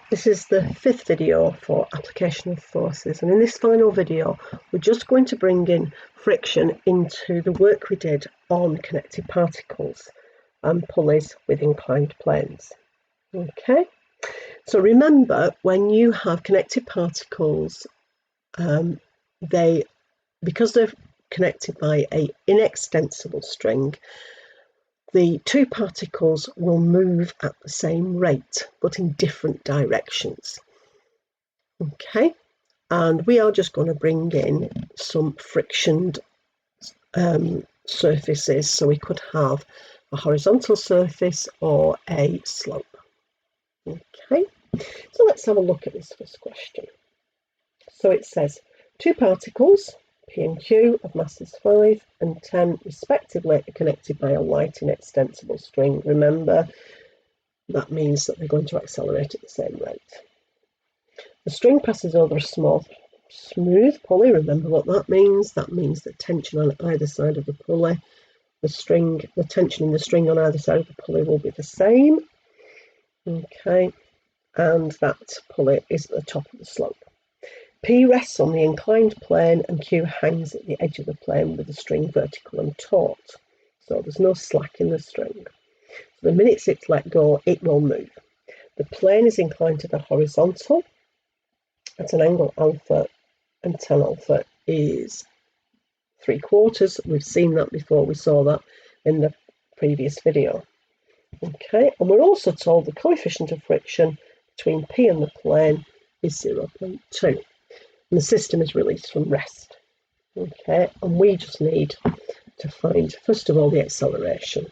This is the 5th video for application of forces, and in this final video we're just going to bring in friction into the work we did on connected particles and pulleys with inclined planes. Okay, so remember, when you have connected particles, because they're connected by an inextensible string, the two particles will move at the same rate, but in different directions. Okay, and we are just going to bring in some frictioned surfaces, so we could have a horizontal surface or a slope. Okay, so let's have a look at this first question. So it says two particles, P and Q, of masses 5 and 10 respectively, are connected by a light inextensible string. Remember, that means that they're going to accelerate at the same rate. The string passes over a small smooth pulley. Remember what that means. That means that tension on either side of the pulley, the tension in the string on either side of the pulley will be the same. Okay, and that pulley is at the top of the slope. P rests on the inclined plane and Q hangs at the edge of the plane with the string vertical and taut. So there's no slack in the string. So the minute it's let go, it will move. The plane is inclined to the horizontal at an angle alpha, and tan alpha is 3/4. We've seen that before. We saw that in the previous video. Okay, and we're also told the coefficient of friction between P and the plane is 0.2. And the system is released from rest. Okay, and we just need to find, first of all, the acceleration.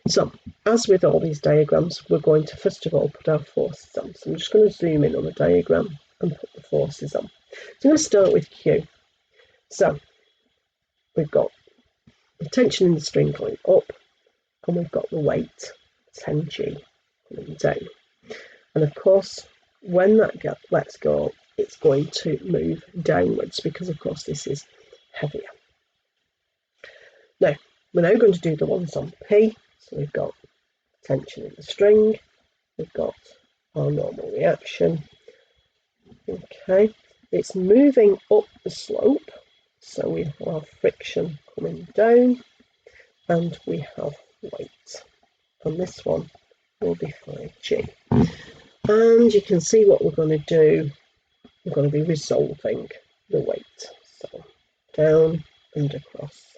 So, as with all these diagrams, we're going to first of all put our forces on. So I'm just going to zoom in on the diagram and put the forces on. So I'm going to start with Q. So we've got the tension in the string going up, and we've got the weight, 10G, coming down. And of course, when that lets go, it's going to move downwards because, of course, this is heavier. Now, we're now going to do the ones on P. So we've got tension in the string, we've got our normal reaction. Okay, it's moving up the slope, so we have friction coming down, and we have weight. And this one will be 5G. And you can see what we're going to do. We're going to be resolving the weight. So down and across.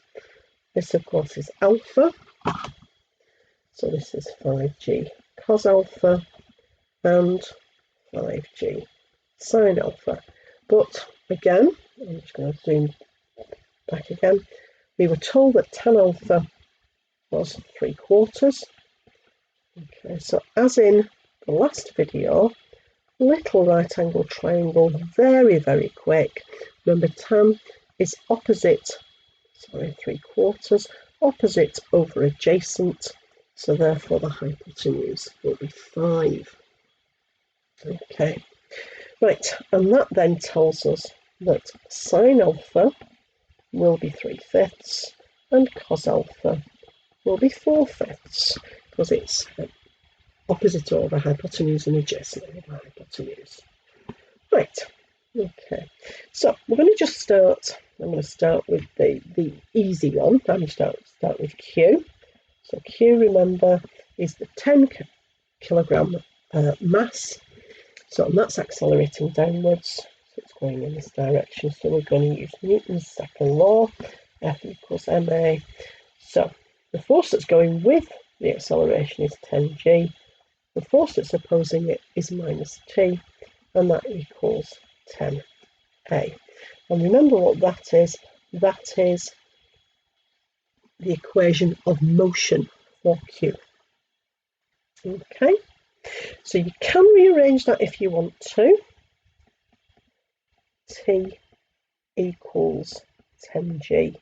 This, of course, is alpha. So this is 5G cos alpha and 5G sin alpha. But again, I'm just going to zoom back again. We were told that tan alpha was 3/4. Okay, so as in the last video, little right angle triangle, very, very quick. Remember, tan is opposite, 3/4, opposite over adjacent, so therefore the hypotenuse will be 5. Okay, right, and that then tells us that sin alpha will be 3/5 and cos alpha will be 4/5, because it's opposite over hypotenuse and adjacent over hypotenuse. Right, okay, so we're going to just start. I'm going to start with the easy one. I'm going to start with Q. So Q, remember, is the 10 kilogram mass. So that's accelerating downwards. So it's going in this direction. So we're going to use Newton's second law, F equals ma. So the force that's going with the acceleration is 10G. The force that's opposing it is minus T, and that equals 10A. And remember what that is. That is the equation of motion for Q. Okay, so you can rearrange that if you want to. T equals 10G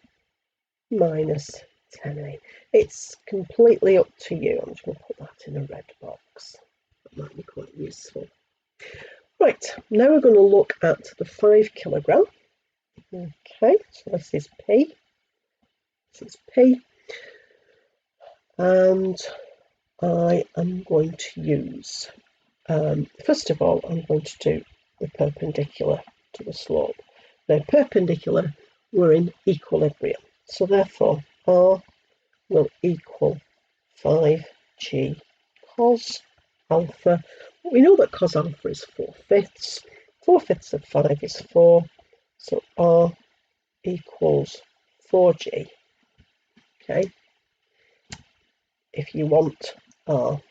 minus 10A. It's completely up to you. I'm just going to put that in a red box. That might be quite useful. Right, now we're going to look at the 5 kilogram. Okay, so this is P. This is P. And I am going to use First of all, I'm going to do the perpendicular to the slope. Now, perpendicular, we're in equilibrium. So therefore, R will equal 5g cos alpha. We know that cos alpha is 4/5. 4/5 of 5 is 4. So R equals 4g. Okay. If you want, R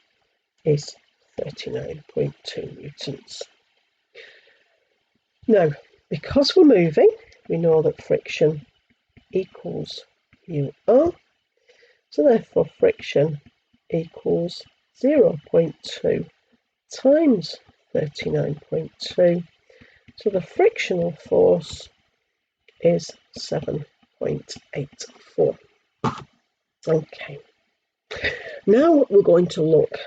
is 39.2 newtons. Now, because we're moving, we know that friction equals UR. So therefore, friction equals 0.2 times 39.2. So the frictional force is 7.84. Okay. Now we're going to look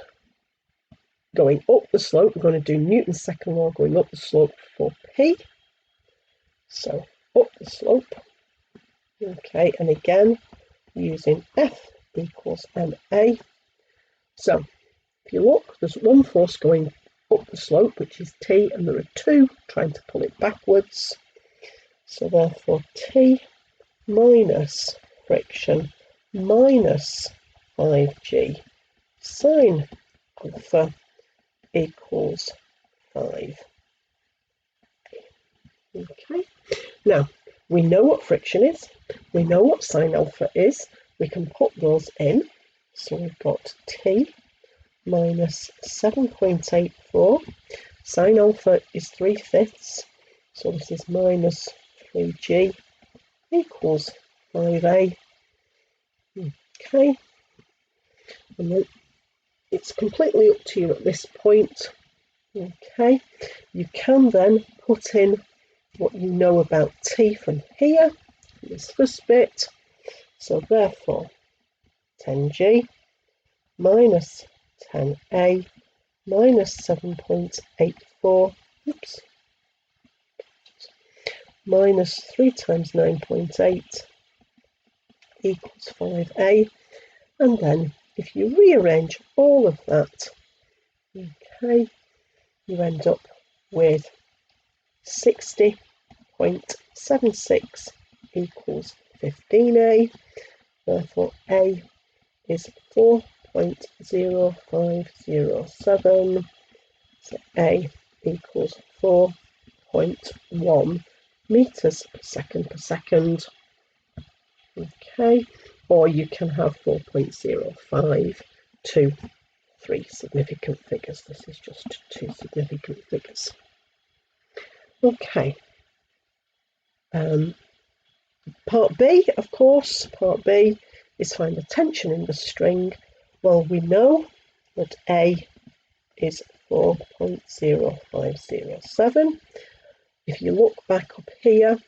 going up the slope. We're going to do Newton's second law going up the slope for P. So up the slope. Okay, and again using F equals ma. So if you look, there's one force going up the slope, which is T, and there are two trying to pull it backwards. So therefore T minus friction minus 5g sine alpha equals 5. Okay, now we know what friction is, we know what sine alpha is, we can put those in. So we've got T minus 7.84, sine alpha is 3/5, so this is minus 3g equals 5a. Okay, and then it's completely up to you at this point. Okay, you can then put in what you know about T from here, this first bit. So therefore, 10g minus 10a minus 7.84, minus 3 times 9.8 equals 5a. And then if you rearrange all of that, okay, you end up with 60.76 equals 15a. Therefore, A is 4.0507. So A equals 4.1 meters per second. Okay, or you can have 4.05 to 3 significant figures. This is just 2 significant figures. Okay. Part B, of course, part B is find the tension in the string. Well, we know that A is 4.0507. If you look back up here,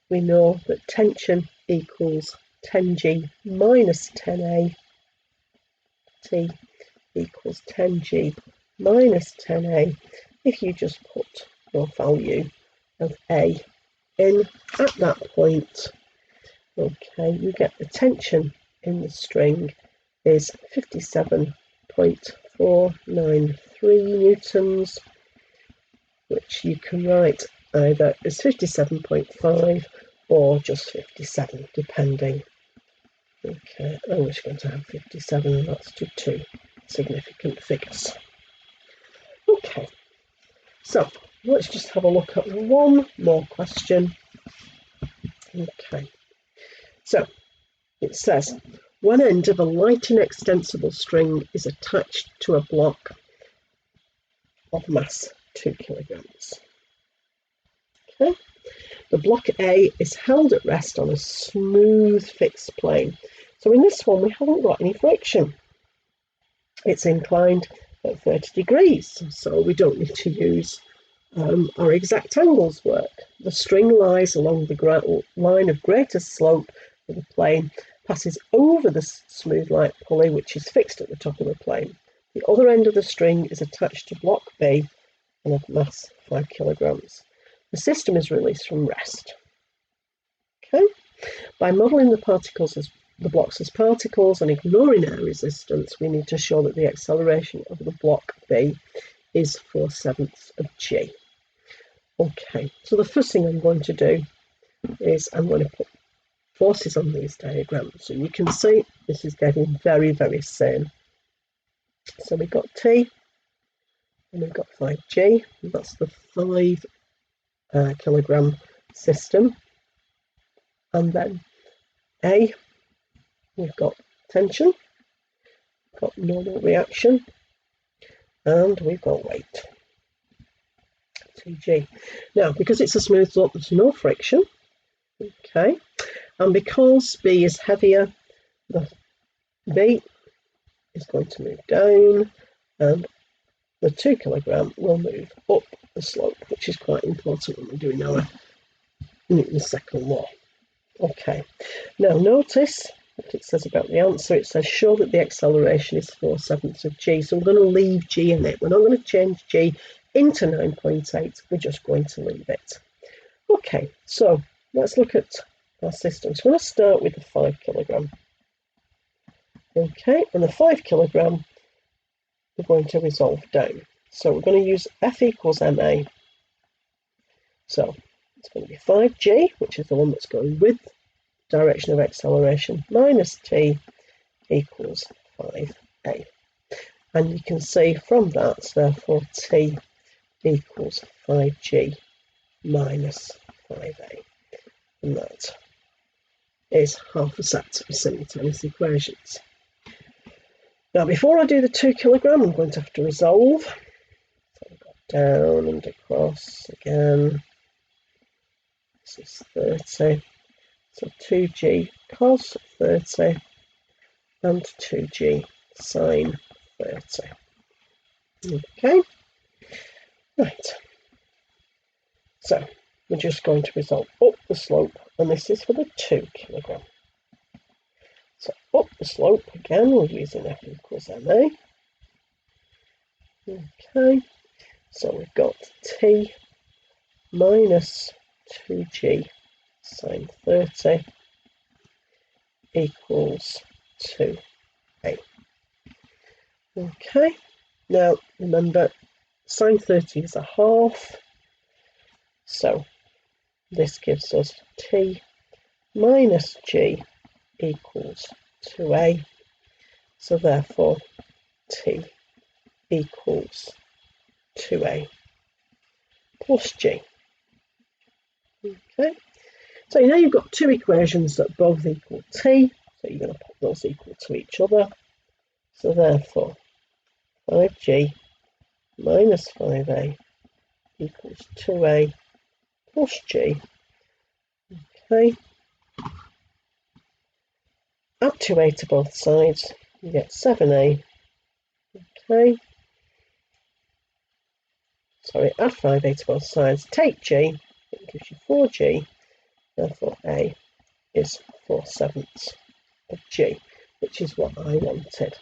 we know that tension equals 10g minus 10a. T equals 10g minus 10a. If you just put your value of A in at that point, okay, you get the tension in the string is 57.493 newtons, which you can write either as 57.5 or just 57, depending. Okay, I'm just going to have 57, and that's to 2 significant figures. Okay, so let's just have a look at one more question. Okay, so it says, one end of a light and extensible string is attached to a block of mass 2 kilograms. Okay, the block A is held at rest on a smooth fixed plane. So in this one, we haven't got any friction. It's inclined at 30 degrees, so we don't need to use our exact angles work. The string lies along the line of greatest slope of the plane, passes over the smooth light pulley, which is fixed at the top of the plane. The other end of the string is attached to block B and of mass 5 kilograms. The system is released from rest. Okay, by modelling the blocks as particles and ignoring air resistance, we need to show that the acceleration of the block B is 4/7 of G. Okay, so the first thing I'm going to do is I'm going to put forces on these diagrams. So you can see this is getting very, very same. So we've got T and we've got 5G, and that's the 5 kilogram system. And then A, we've got tension, got normal reaction, and we've got weight, TG. Now, because it's a smooth slope, there's no friction, okay, and because B is heavier, the B is going to move down, and the 2 kilogram will move up the slope, which is quite important when we're doing our Newton's second law. Okay, now notice what it says about the answer. It says show that the acceleration is 4/7 of G. So we're going to leave G in it. We're not going to change G into 9.8. We're just going to leave it. Okay, so let's look at our system. So we're going to start with the 5 kilogram. Okay, and the 5 kilogram we're going to resolve down. So we're going to use F equals ma. So it's going to be 5G, which is the one that's going with direction of acceleration, minus T equals 5A. And you can see from that, therefore, T equals 5G minus 5A. And that is half a set of simultaneous equations. Now, before I do the 2 kilogram, I'm going to have to resolve. So I've got down and across again. This is 30. So 2G cos 30 and 2G sine 30. Okay, right. So we're just going to resolve up the slope, and this is for the 2 kilogram. So up the slope again, we're using F equals ma. Okay, so we've got T minus 2G sine 30 equals 2A. Okay, now remember sine 30 is a half, so this gives us T minus G equals 2A, so therefore T equals 2A plus G. Okay, so now you've got two equations that both equal T, so you're going to put those equal to each other. So therefore 5G minus 5A equals 2A plus G. Okay, add 2A to both sides, you get 7A. Okay, sorry, add 5A to both sides, take G, it gives you 4G, therefore A is 4/7 of G, which is what I wanted.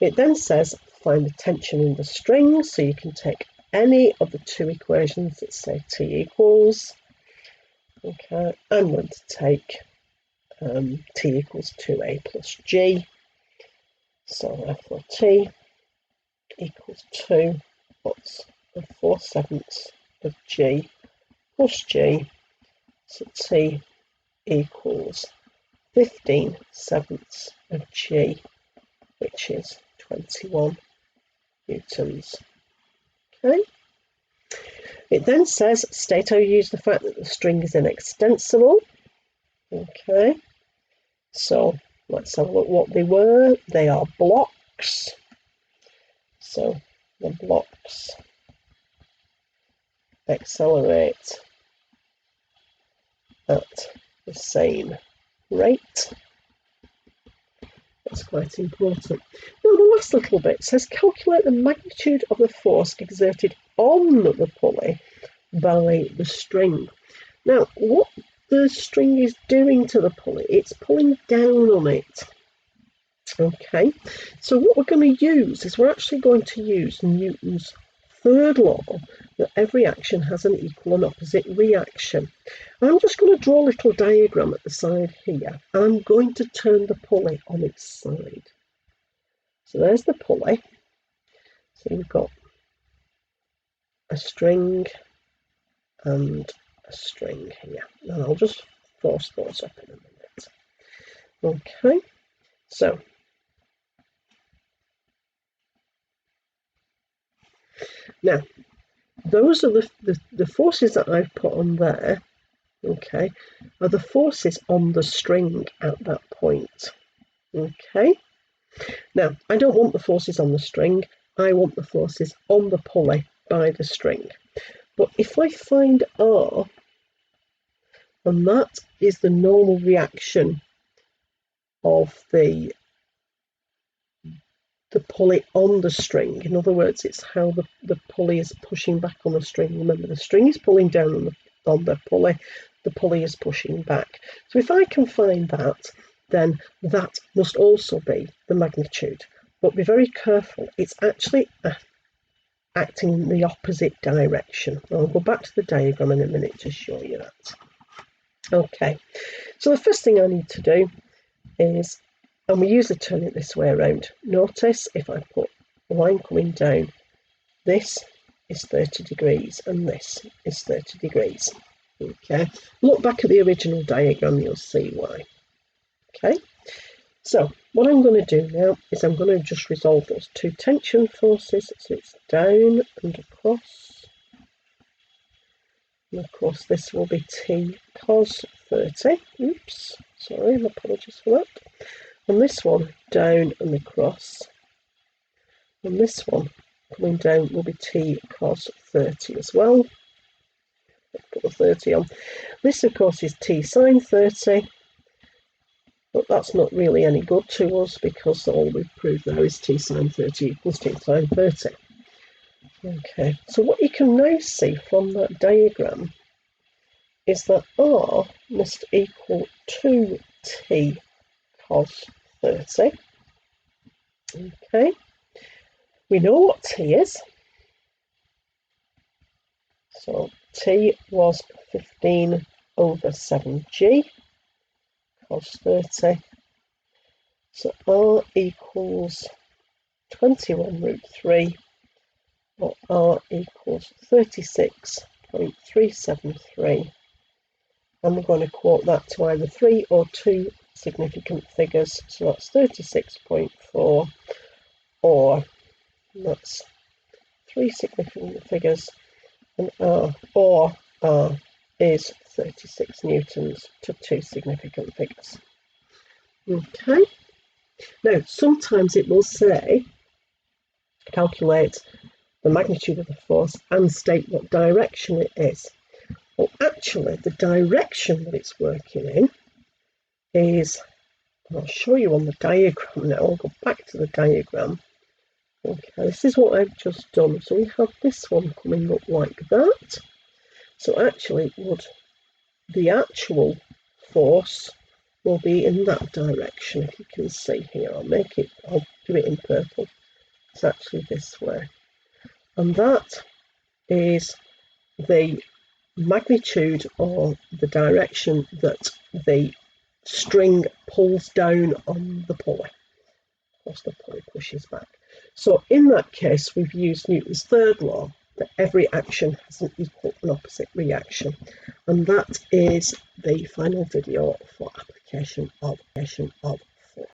It then says find the tension in the string, so you can take any of the two equations that say T equals. Okay, I'm going to take T equals 2A plus G, so therefore T equals 2, what's the 4/7 of G plus G, so T equals 15/7 of G, which is 21 newtons. Okay. It then says state how you use the fact that the string is inextensible. Okay. So let's have a look what they were. They are blocks. So the blocks accelerate at the same rate. That's quite important. Now the last little bit says calculate the magnitude of the force exerted on the pulley by the string. Now what the string is doing to the pulley, it's pulling down on it. Okay, so what we're going to use is we're actually going to use Newton's third law that every action has an equal and opposite reaction. I'm just going to draw a little diagram at the side here, and I'm going to turn the pulley on its side. So there's the pulley. So you've got a string and a string here. And I'll just force those up in a minute. Okay, so now those are the forces that I've put on there, okay, are the forces on the string at that point. Okay, now I don't want the forces on the string, I want the forces on the pulley by the string. But if I find R, and that is the normal reaction of the pulley on the string. In other words, it's how the pulley is pushing back on the string. Remember, the string is pulling down on the pulley is pushing back. So if I can find that, then that must also be the magnitude. But be very careful, it's actually acting in the opposite direction. I'll go back to the diagram in a minute to show you that. Okay, so the first thing I need to do is, and we usually turn it this way around. Notice if I put a line coming down, this is 30 degrees and this is 30 degrees. Okay, look back at the original diagram, you'll see why. Okay, so what I'm going to do now is I'm going to just resolve those two tension forces. So it's down and across. And of course this will be T cos 30. Oops, sorry, apologies for that. And this one down and across, and this one coming down will be T cos 30 as well. Put the 30 on. This of course is T sin 30, but that's not really any good to us because all we've proved there is T sin 30 equals T sin 30. Okay, so what you can now see from that diagram is that R must equal 2T cos 30. Okay, we know what T is. So T was 15 over 7G cos 30. So R equals 21 root 3, or R equals 36.373. And we're going to quote that to either 3 or 2 significant figures. So that's 36.4, or that's 3 significant figures, and R is 36 newtons to 2 significant figures. Okay, now sometimes it will say calculate the magnitude of the force and state what direction it is. Well, actually the direction that it's working in is, and I'll show you on the diagram now. I'll go back to the diagram. Okay, this is what I've just done. So we have this one coming up like that. So actually the actual force will be in that direction, if you can see here. I'll do it in purple. It's actually this way. And that is the magnitude or the direction that the string pulls down on the pulley. Of course, the pulley pushes back. So in that case, we've used Newton's third law, that every action has an equal and opposite reaction. And that is the final video for application of